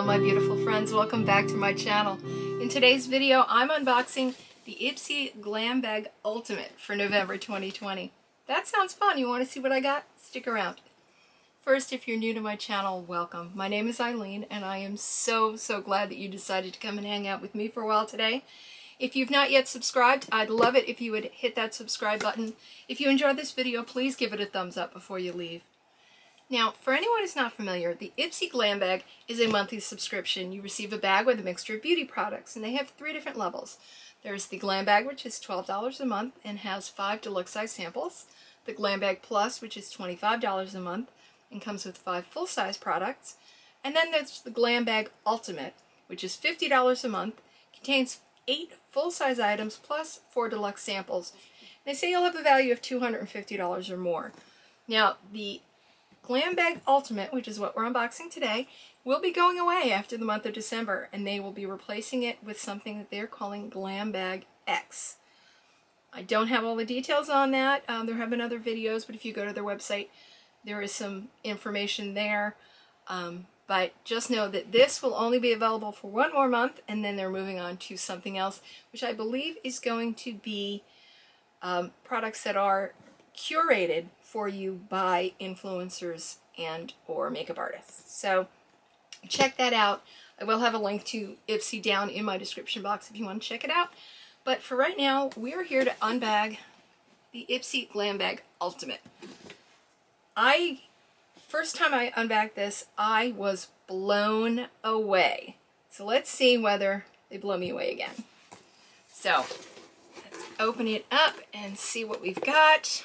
Hello my beautiful friends, welcome back to my channel. In today's video I'm unboxing the IPSY Glam Bag Ultimate for November 2020. That sounds fun. You want to see what I got? Stick around. First, if you're new to my channel, welcome. My name is Eileen and I am so glad that you decided to come and hang out with me for a while today. If you've not yet subscribed, I'd love it if you would hit that subscribe button. If you enjoyed this video, please give it a thumbs up before you leave. Now, for anyone who's not familiar, the IPSY Glam Bag is a monthly subscription. You receive a bag with a mixture of beauty products, and they have 3 different levels. There's the Glam Bag, which is $12 a month and has 5 deluxe size samples. The Glam Bag Plus, which is $25 a month and comes with 5 full-size products. And then there's the Glam Bag Ultimate, which is $50 a month, contains 8 full-size items plus 4 deluxe samples. They say you'll have a value of $250 or more. Now, the Glam Bag Ultimate, which is what we're unboxing today, will be going away after the month of December, and they will be replacing it with something that they're calling Glam Bag X. I don't have all the details on that. There have been other videos, but if you go to their website, there is some information there. But just know that this will only be available for 1 more month, and then they're moving on to something else, which I believe is going to be products that are curated for you by influencers and or makeup artists. So check that out. I will have a link to IPSY down in my description box if you want to check it out. But for right now, we're here to unbag the IPSY Glam Bag Ultimate. First time I unbagged this, I was blown away. So let's see whether they blow me away again. So let's open it up and see what we've got.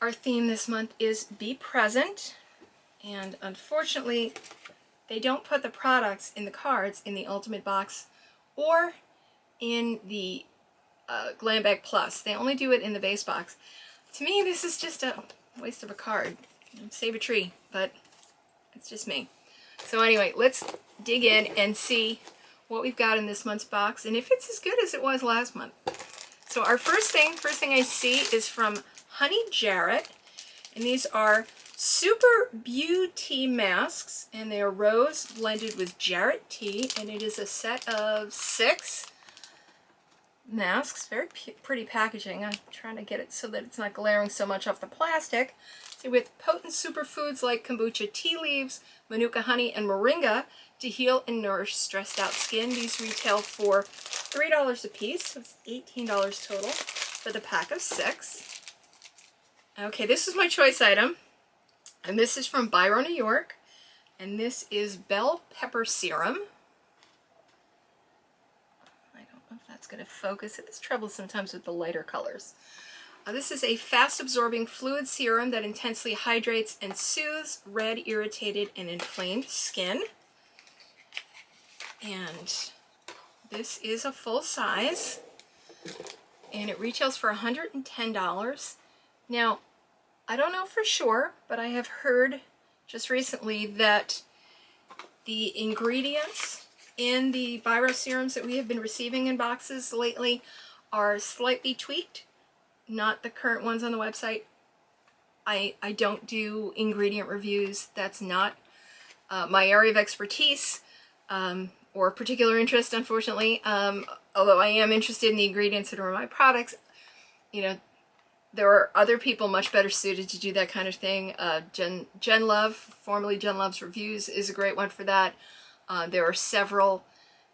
Our theme this month is Be Present, and unfortunately they don't put the products in the cards in the Ultimate box or in the Glam Bag Plus. They only do it in the base box. To me, this is just a waste of a card. Save a tree, but it's just me. So anyway, let's dig in and see what we've got in this month's box and if it's as good as it was last month. So our first thing I see is from Honey Jarrett, and these are Super Beauty masks, and they are rose blended with Jarrett tea, and it is a set of 6 masks. Very pretty packaging. I'm trying to get it so that it's not glaring so much off the plastic. So with potent superfoods like kombucha tea leaves, manuka honey, and moringa to heal and nourish stressed out skin. These retail for $3 a piece, so it's $18 total for the pack of 6. Okay, this is my choice item, and this is from Byron, New York, and this is Bell Pepper Serum. I don't know if that's going to focus. It is trouble sometimes with the lighter colors. This is a fast-absorbing fluid serum that intensely hydrates and soothes red, irritated, and inflamed skin. And this is a full size, and it retails for $110. Now, I don't know for sure, but I have heard just recently that the ingredients in the Byron serums that we have been receiving in boxes lately are slightly tweaked, not the current ones on the website. I don't do ingredient reviews. That's not my area of expertise or particular interest, unfortunately. Although I am interested in the ingredients that are in my products, you know, there are other people much better suited to do that kind of thing. Jen Love, formerly Jen Love's Reviews, is a great one for that. There are several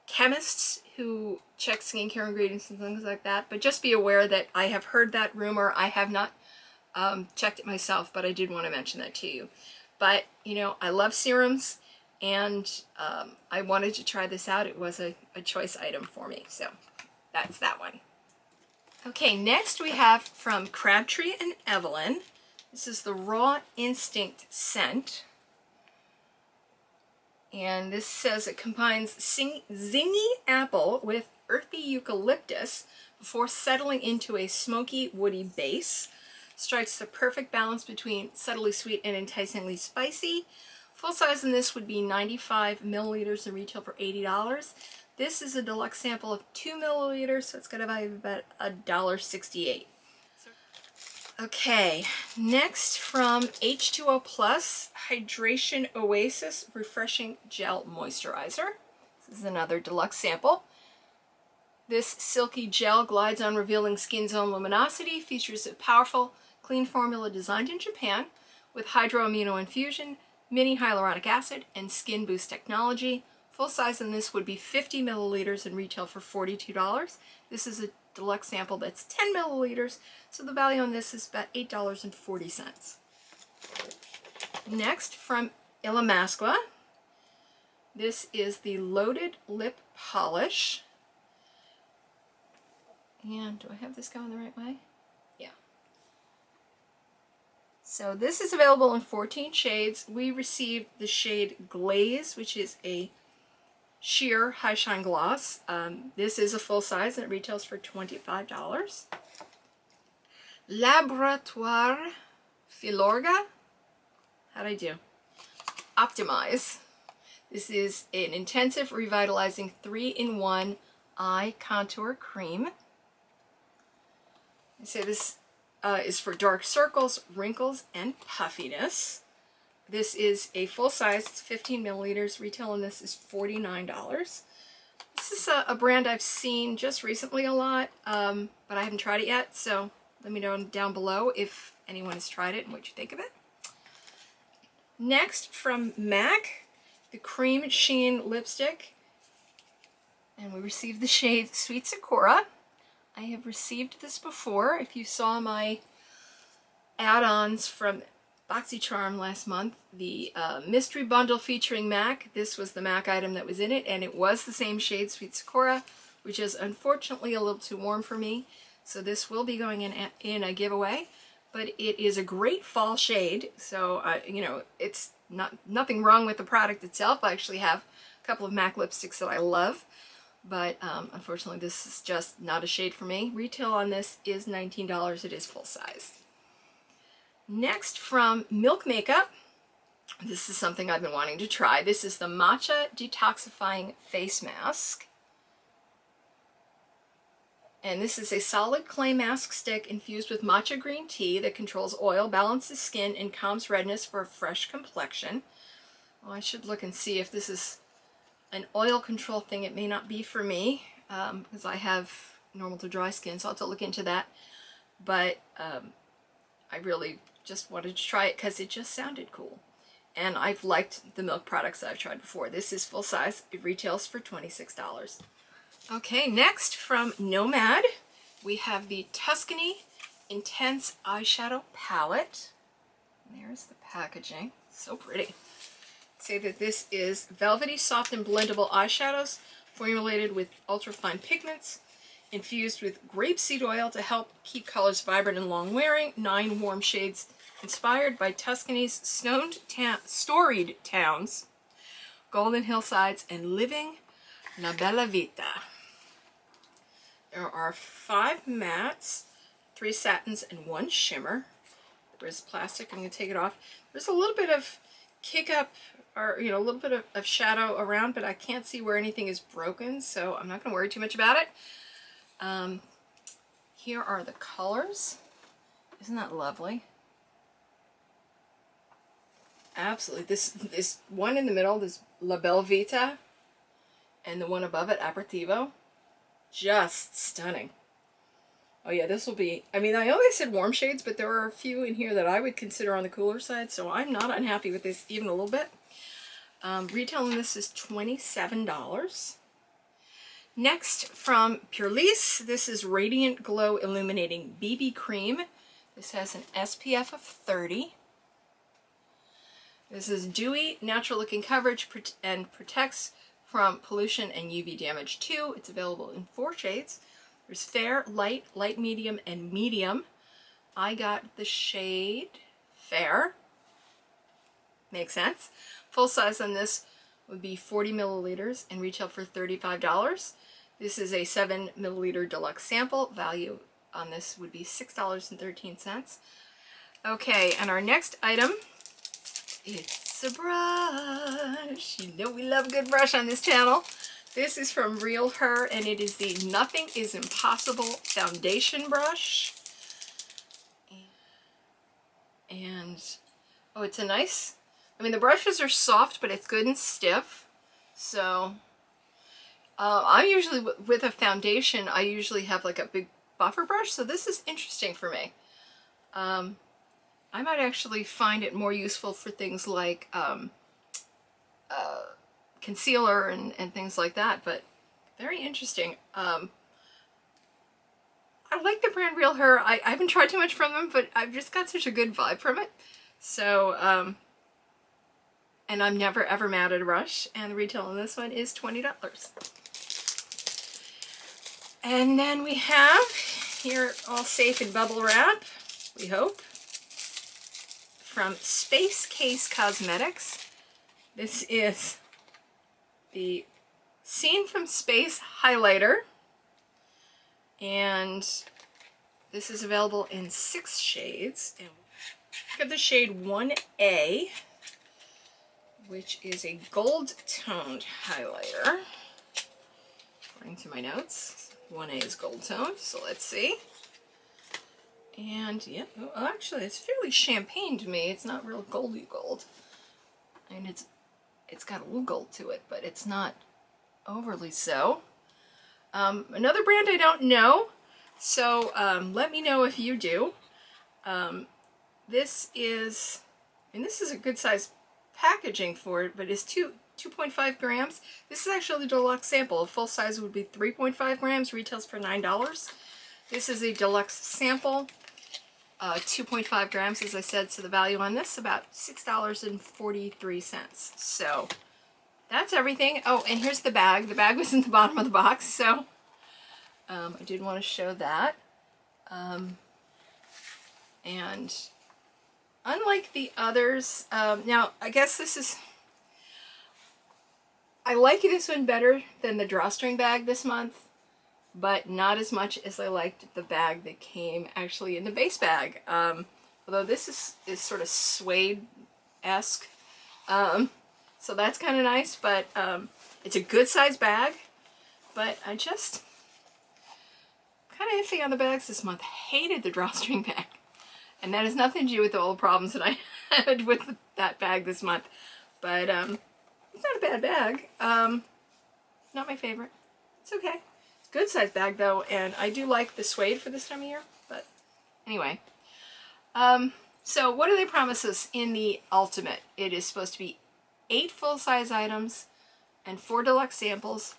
chemists who check skincare ingredients and things like that, but just be aware that I have heard that rumor. I have not checked it myself, but I did want to mention that to you. But, you know, I love serums, and I wanted to try this out. It was a choice item for me, so that's that one. Okay, next we have from Crabtree and Evelyn. This is the Raw Instinct scent. And this says it combines zingy apple with earthy eucalyptus before settling into a smoky, woody base. Strikes the perfect balance between subtly sweet and enticingly spicy. Full size in this would be 95 milliliters and retail for $80. This is a deluxe sample of 2 milliliters, so it's got a value of about $1.68. Okay, next from H2O Plus, Hydration Oasis Refreshing Gel Moisturizer. This is another deluxe sample. This silky gel glides on, revealing skin zone luminosity, features a powerful, clean formula designed in Japan with hydroamino infusion, mini hyaluronic acid, and skin boost technology. Full size in this would be 50 milliliters and retail for $42. This is a deluxe sample that's 10 milliliters, so the value on this is about $8.40. Next, from Illamasqua, this is the Loaded Lip Polish. And do I have this going the right way? Yeah. So this is available in 14 shades. We received the shade Glaze, which is a sheer high shine gloss. This is a full size and it retails for $25. Labrador Filorga. How'd I do? Optimize. This is an intensive revitalizing 3-in-1 eye contour cream. I say this is for dark circles, wrinkles, and puffiness. This is a full size, it's 15 milliliters. Retail on this is $49. This is a brand I've seen just recently a lot, but I haven't tried it yet, so let me know down below if anyone has tried it and what you think of it. Next, from MAC, the Cream Sheen Lipstick, and we received the shade Sweet Sakura. I have received this before. If you saw my add-ons from BoxyCharm last month, the mystery bundle featuring MAC, this was the MAC item that was in it, and it was the same shade, Sweet Sakura, which is unfortunately a little too warm for me, so this will be going in a giveaway. But it is a great fall shade, so you know, it's nothing wrong with the product itself. I actually have a couple of MAC lipsticks that I love, but unfortunately this is just not a shade for me. Retail on this is $19. It is full size. Next, from Milk Makeup, this is something I've been wanting to try. This is the Matcha Detoxifying Face Mask. And this is a solid clay mask stick infused with matcha green tea that controls oil, balances skin, and calms redness for a fresh complexion. Well, I should look and see if this is an oil control thing. It may not be for me because I have normal to dry skin, so I'll have to look into that. But I really just wanted to try it because it just sounded cool. And I've liked the Milk products that I've tried before. This is full size. It retails for $26. Okay, next from Nomad, we have the Tuscany Intense Eyeshadow Palette. There's the packaging. So pretty. Say that this is velvety, soft, and blendable eyeshadows formulated with ultra-fine pigments, infused with grapeseed oil to help keep colors vibrant and long-wearing. 9 warm shades inspired by Tuscany's storied towns, golden hillsides, and living la bella vita. There are 5 mattes, 3 satins, and 1 shimmer. There's plastic. I'm going to take it off. There's a little bit of kick up, or a little bit of shadow around, but I can't see where anything is broken, so I'm not going to worry too much about it. Here are the colors. Isn't that lovely? Absolutely. This one in the middle, this La Bella Vita, and the one above it, Aperitivo. Just stunning. Oh yeah, this will be, I mean, I know they said warm shades, but there are a few in here that I would consider on the cooler side, so I'm not unhappy with this even a little bit. Retail on this is $27. Next, from Purlisse, this is Radiant Glow Illuminating BB Cream. This has an SPF of 30. This is dewy, natural looking coverage and protects from pollution and UV damage too. It's available in 4 shades. There's fair, light, light medium, and medium. I got the shade fair. Makes sense. Full size on this would be 40 milliliters and retail for $35. This is a 7 milliliter deluxe sample. Value on this would be $6.13. Okay, and our next item, it's a brush. You know we love a good brush on this channel. This is from Real Her, and it is the Nothing is Impossible Foundation Brush. And, oh, it's a nice, I mean, the brushes are soft, but it's good and stiff. So, I usually, with a foundation, I usually have like a big buffer brush. So this is interesting for me. I might actually find it more useful for things like concealer and things like that, but very interesting. I like the brand Real Her. I haven't tried too much from them, but I've just got such a good vibe from it. So, and I'm never ever mad at a brush, and the retail on this one is $20. And then we have here, all safe in bubble wrap, we hope, from Space Case Cosmetics. This is the Scene from Space highlighter, and this is available in 6 shades. And look at the shade 1A, which is a gold-toned highlighter, according to my notes. 1A is gold-toned, so let's see. And yeah, oh, actually, it's fairly champagne to me. It's not real goldy gold. I mean, it's got a little gold to it, but it's not overly so. Another brand I don't know, so let me know if you do. This is, and this is a good size packaging for it, but it's 2.5 grams. This is actually the deluxe sample. A full size would be 3.5 grams, retails for $9. This is a deluxe sample. 2.5 grams, as I said, so the value on this about $6.43. So that's everything. Oh, and here's the bag. The bag was in the bottom of the box, so I did want to show that. And unlike the others, now I guess this is, I like this one better than the drawstring bag this month, but not as much as I liked the bag that came actually in the base bag. Although this is sort of suede-esque, so that's kind of nice, but it's a good size bag, but I just kind of iffy on the bags this month. Hated the drawstring bag, and that has nothing to do with all the problems that I had with that bag this month, but it's not a bad bag. Not my favorite. It's okay. Good size bag though, and I do like the suede for this time of year, but anyway. So what do they promise us in the Ultimate? It is supposed to be 8 full-size items and 4 deluxe samples,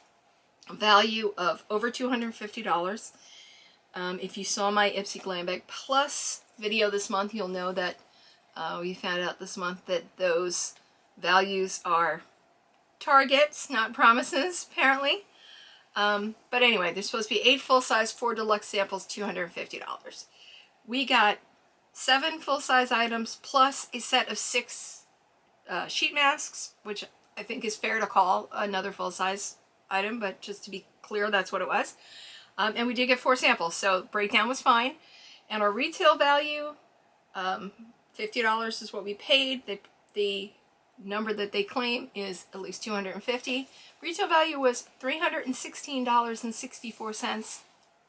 a value of over $250. If you saw my IPSY Glam Bag Plus video this month, you'll know that we found out this month that those values are targets, not promises, apparently. But anyway, there's supposed to be 8 full-size, 4 deluxe samples, $250. We got 7 full-size items plus a set of 6 sheet masks, which I think is fair to call another full-size item, but just to be clear, that's what it was. And we did get 4 samples, so breakdown was fine. And our retail value, $50 is what we paid. The number that they claim is at least $250. Retail value was $316.64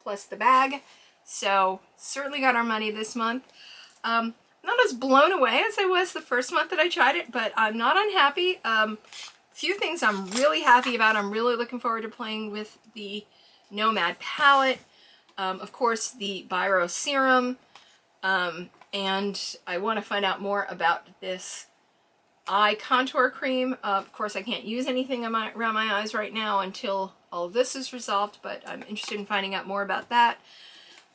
plus the bag. So certainly got our money this month. Not as blown away as I was the first month that I tried it, but I'm not unhappy. Few things I'm really happy about. I'm really looking forward to playing with the Nomad palette. Of course, the Byron Serum. And I want to find out more about this eye contour cream. Of course, I can't use anything around my eyes right now until all of this is resolved, but I'm interested in finding out more about that.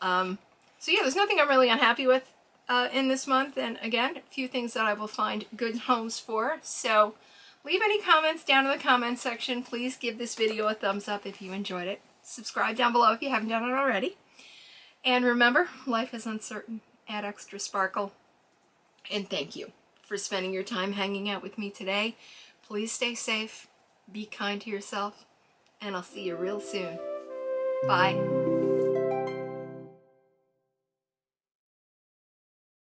So yeah, there's nothing I'm really unhappy with in this month, and again, a few things that I will find good homes for. So leave any comments down in the comment section. Please give this video a thumbs up if you enjoyed it. Subscribe down below if you haven't done it already. And remember, life is uncertain. Add extra sparkle. And thank you for spending your time hanging out with me today. Please stay safe, be kind to yourself, and I'll see you real soon. Bye.